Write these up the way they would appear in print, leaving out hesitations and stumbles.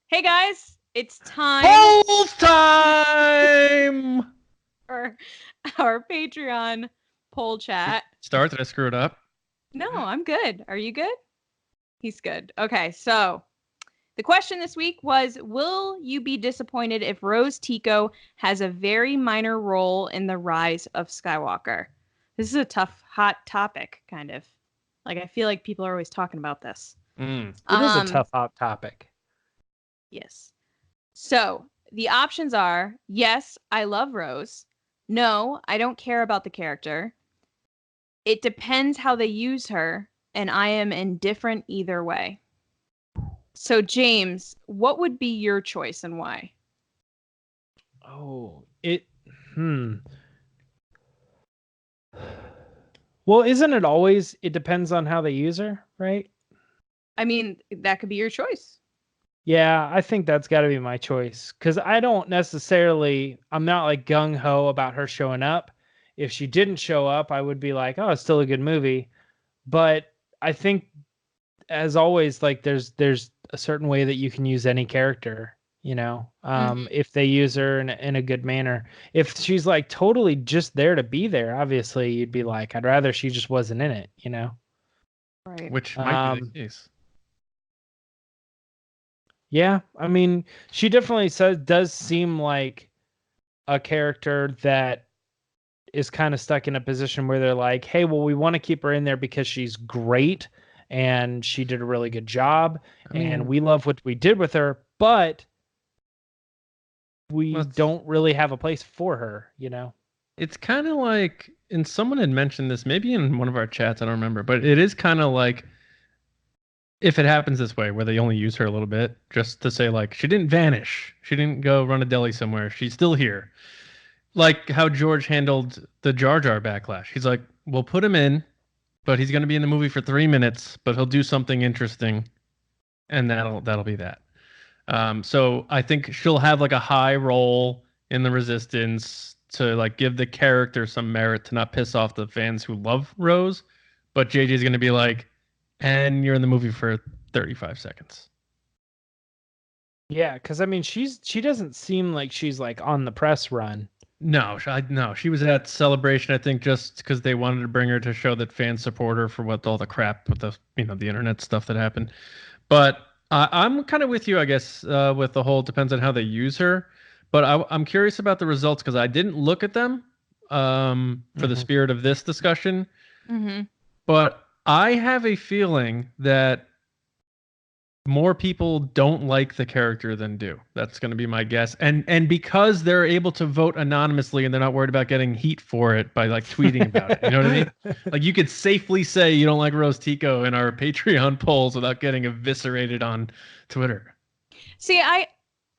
Hey guys, it's time Polls time! for our Patreon poll chat. Start. Did I screw it up? No, I'm good. Are you good? He's good. Okay, so the question this week was, will you be disappointed if Rose Tico has a very minor role in the rise of Skywalker? This is a tough, hot topic, kind of. Like, I feel like people are always talking about this. It is a Um, tough hot topic. yes. So the options are yes, I love Rose. No, I don't care about the character. It depends how they use her, and I am indifferent either way. So, James, what would be your choice and why? Oh, Well, isn't it always, it depends on how they use her, right? I mean, that could be your choice. Yeah, I think that's got to be my choice because I'm not like gung ho about her showing up. If she didn't show up, I would be like, oh, it's still a good movie. But I think, as always, like there's a certain way that you can use any character, if they use her in a good manner. If she's like totally just there to be there, obviously you'd be like, I'd rather she just wasn't in it. Right. Which might be the case. Yeah, I mean, she definitely does seem like a character that is kind of stuck in a position where they're like, hey, well, we want to keep her in there because she's great and she did a really good job and we love what we did with her, but we don't really have a place for her. It's kind of like, and someone had mentioned this, maybe in one of our chats, I don't remember, but it is kind of like, if it happens this way, where they only use her a little bit, just to say, like, she didn't vanish. She didn't go run a deli somewhere. She's still here. Like how George handled the Jar Jar backlash. He's like, we'll put him in, but he's going to be in the movie for 3 minutes, but he'll do something interesting, and that'll be that. So I think she'll have like a high role in the Resistance to like give the character some merit to not piss off the fans who love Rose, but JJ's going to be like, and you're in the movie for 35 seconds. Yeah, because I mean, she doesn't seem like she's like on the press run. No, she was at Celebration, I think, just because they wanted to bring her to show that fans support her for what all the crap with the internet stuff that happened. But I'm kind of with you, I guess, with the whole depends on how they use her. But I'm curious about the results because I didn't look at them for the spirit of this discussion. Mm-hmm. But I have a feeling that more people don't like the character than do. That's going to be my guess. And because they're able to vote anonymously and they're not worried about getting heat for it by like tweeting about it. You know what I mean? Like you could safely say you don't like Rose Tico in our Patreon polls without getting eviscerated on Twitter. See, I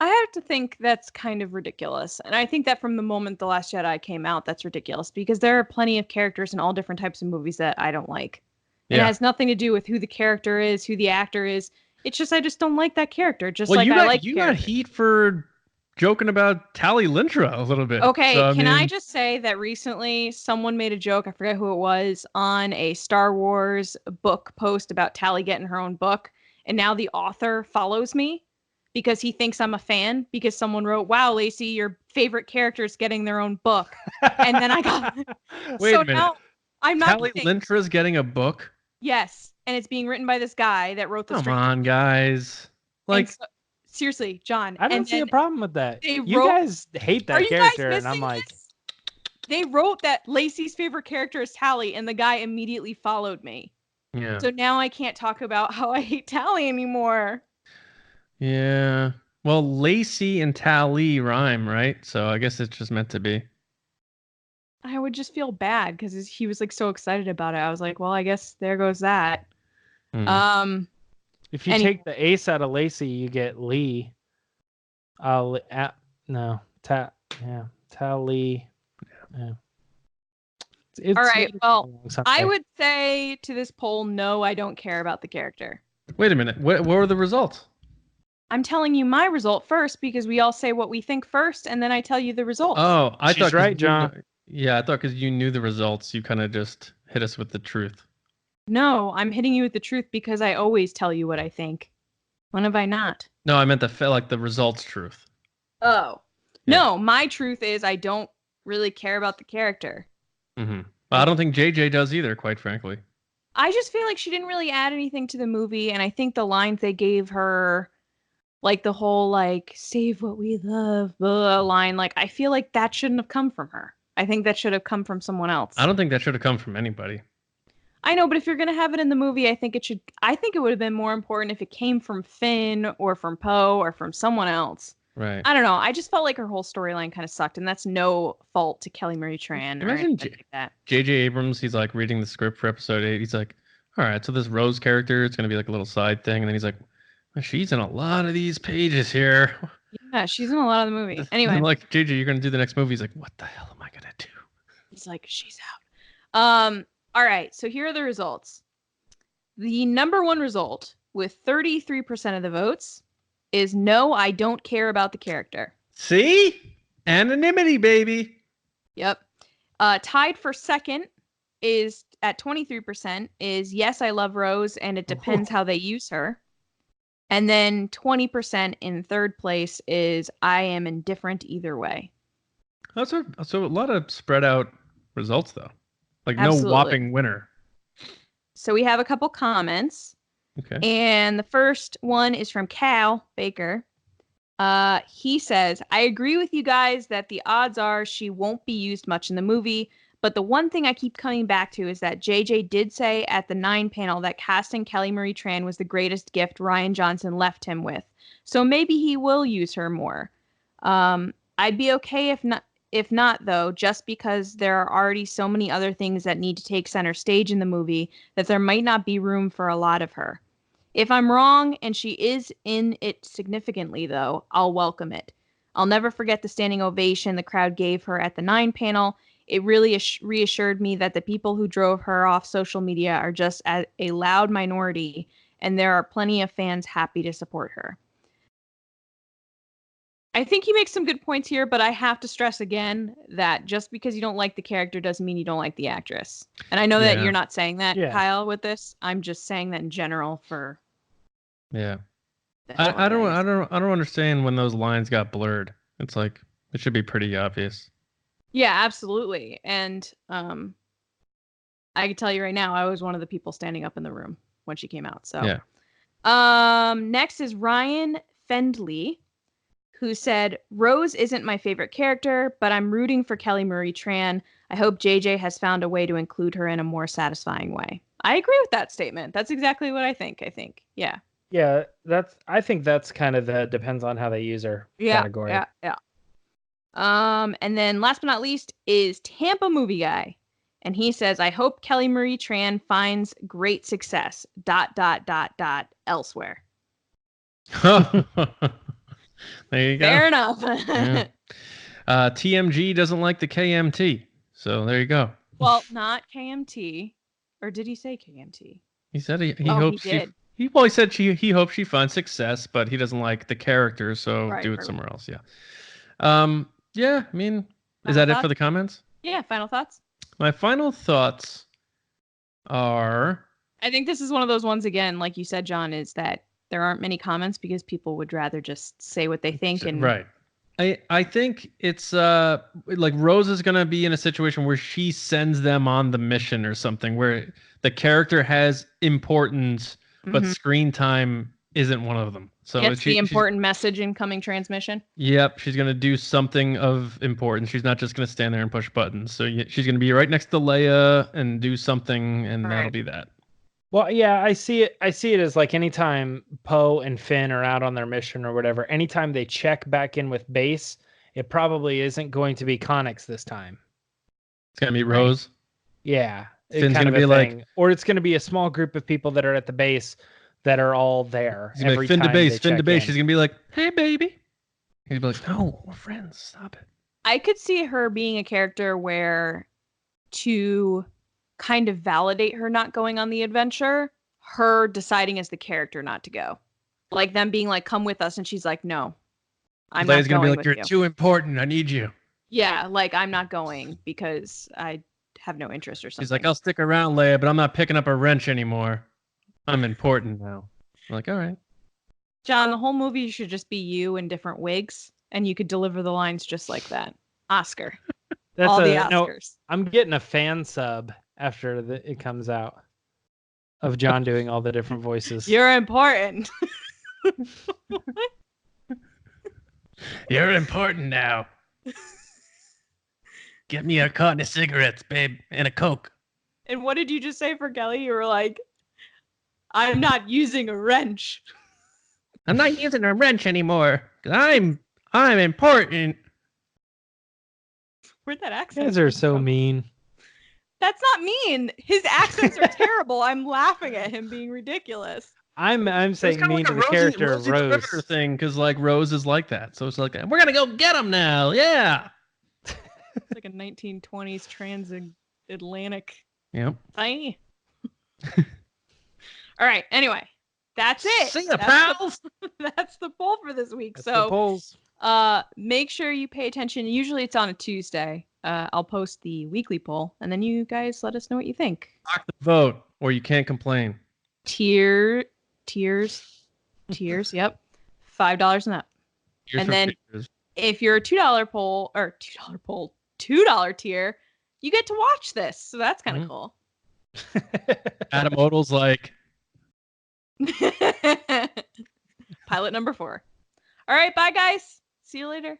have to think that's kind of ridiculous. And I think that from the moment The Last Jedi came out, that's ridiculous because there are plenty of characters in all different types of movies that I don't like. And it has nothing to do with who the character is, who the actor is. It's just I just don't like that character. Just like I like you got heat for joking about Tally Lintra a little bit. Okay, so, I just say that recently someone made a joke, I forget who it was, on a Star Wars book post about Tally getting her own book, and now the author follows me because he thinks I'm a fan because someone wrote, "Wow, Lacey, your favorite character is getting their own book." And then I got Wait a minute. Now, I'm not Tally Lintra's getting a book? Yes, and it's being written by this guy that wrote the Come on, guys. Like seriously, John. I don't see a problem with that. You guys hate that character, and I'm like, they wrote that Lacey's favorite character is Tally, and the guy immediately followed me. Yeah. So now I can't talk about how I hate Tally anymore. Yeah. Well, Lacey and Tally rhyme, right? So I guess it's just meant to be. I would just feel bad because he was like so excited about it. I was like, well, I guess there goes that. If you take the ace out of Lacey, you get Lee. Tally. Yeah. All right. Well, I would say to this poll, no, I don't care about the character. Wait a minute. What were the results? I'm telling you my result first because we all say what we think first, and then I tell you the results. Oh, I thought right, John. Yeah, I thought because you knew the results, you kind of just hit us with the truth. No, I'm hitting you with the truth because I always tell you what I think. When have I not? No, I meant the results truth. Oh. Yeah. No, my truth is I don't really care about the character. Mm-hmm. I don't think JJ does either, quite frankly. I just feel like she didn't really add anything to the movie, and I think the lines they gave her, like the whole like "save what we love" blah, line, like I feel like that shouldn't have come from her. I think that should have come from someone else. I don't think that should have come from anybody. I know, but if you're gonna have it in the movie, I think it should. I think it would have been more important if it came from Finn or from Poe or from someone else. Right. I don't know. I just felt like her whole storyline kind of sucked, and that's no fault to Kelly Marie Tran or Imagine anything like that. J.J. Abrams, he's like reading the script for episode 8. He's like, all right, so this Rose character, it's going to be like a little side thing. And then he's like, she's in a lot of these pages here. Yeah, she's in a lot of the movie. Anyway. And like, JJ, you're going to do the next movie. He's like, what the hell am I going to do? He's like, she's out. All right, so here are the results. The number one result with 33% of the votes is no, I don't care about the character. See? Anonymity, baby. Yep. Tied for second is at 23% is yes, I love Rose, and it depends how they use her. And then 20% in third place is I am indifferent either way. So a lot of spread out results, though. Like Absolutely. No whopping winner. So we have a couple comments. Okay. And the first one is from Cal Baker. He says, I agree with you guys that the odds are she won't be used much in the movie, but the one thing I keep coming back to is that JJ did say at the 9 panel that casting Kelly Marie Tran was the greatest gift Rian Johnson left him with. So maybe he will use her more. I'd be okay if not, though, just because there are already so many other things that need to take center stage in the movie that there might not be room for a lot of her. If I'm wrong and she is in it significantly, though, I'll welcome it. I'll never forget the standing ovation the crowd gave her at the 9 panel. It really reassured me that the people who drove her off social media are just a loud minority, and there are plenty of fans happy to support her. I think he makes some good points here, but I have to stress again that just because you don't like the character doesn't mean you don't like the actress. And I know that you're not saying that, Kyle, with this. I'm just saying that in general for. Yeah. I don't understand when those lines got blurred. It's like it should be pretty obvious. Yeah, absolutely. And I can tell you right now, I was one of the people standing up in the room when she came out. So yeah. Next is Ryan Fendley, who said, Rose isn't my favorite character, but I'm rooting for Kelly Marie Tran. I hope JJ has found a way to include her in a more satisfying way. I agree with that statement. That's exactly what I think. Yeah. Yeah, I think that's kind of the depends on how they use her category. Yeah. And then last but not least is Tampa Movie Guy. And he says, I hope Kelly Marie Tran finds great success, ... elsewhere. There you go. Fair enough. Yeah. TMG doesn't like the KMT. So there you go. Well, not KMT. Or did he say KMT? He said he hopes he said he hopes she finds success, but he doesn't like the character, so do it somewhere else. Yeah. Yeah, I mean, is that it for the comments? Yeah, final thoughts? My final thoughts are... I think this is one of those ones, again, like you said, John, is that there aren't many comments because people would rather just say what they think. And right. I think it's like Rose is going to be in a situation where she sends them on the mission or something where the character has importance, but screen time isn't one of them. So it's the important message incoming transmission. Yep. She's going to do something of importance. She's not just going to stand there and push buttons. So she's going to be right next to Leia and do something, and that'll be that. Well, yeah, I see it as like anytime Poe and Finn are out on their mission or whatever, anytime they check back in with base, it probably isn't going to be Connix this time. It's going to be Rose. Yeah. Finn's going to be like, or it's going to be a small group of people that are at the base that are all there. He's every Finn to base, Finn to base. She's going to be like, hey, baby. He'd be like, no, we're friends. Stop it. I could see her being a character where to kind of validate her not going on the adventure, her deciding as the character not to go. Like them being like, come with us. And she's like, no, I'm not going. Be like, you're too important. I need you. Yeah. Like I'm not going because I have no interest or something. She's like, I'll stick around, Leia, but I'm not picking up a wrench anymore. I'm important now. I'm like, all right. John, the whole movie should just be you in different wigs, and you could deliver the lines just like that. Oscar. That's All the no, Oscars. I'm getting a fan sub after it comes out of John doing all the different voices. You're important. You're important now. Get me a carton of cigarettes, babe, and a Coke. And what did you just say for Kelly? You were like, I'm not using a wrench. I'm not using a wrench anymore. 'Cause I'm important. Where'd that You accent guys are come so from? mean. That's not mean. His accents are terrible. I'm laughing at him being ridiculous. I'm saying mean to the Rosie, character of Rosie the Rose. Riveter thing, because like Rose is like that. So it's like, we're gonna go get him now. Yeah. It's like a 1920s transatlantic Yep. thing. All right. Anyway, that's it. See ya, That's pals. that's the poll for this week. That's the So polls. make sure you pay attention. Usually it's on a Tuesday. I'll post the weekly poll, and then you guys let us know what you think. Rock the vote, or you can't complain. Tiers. Yep, $5 and up. Here's And for then- pictures. If you're a $2 tier, you get to watch this. So that's kind of Mhm. cool. Adam Odell's like, Pilot number 4. All right, bye guys. See you later.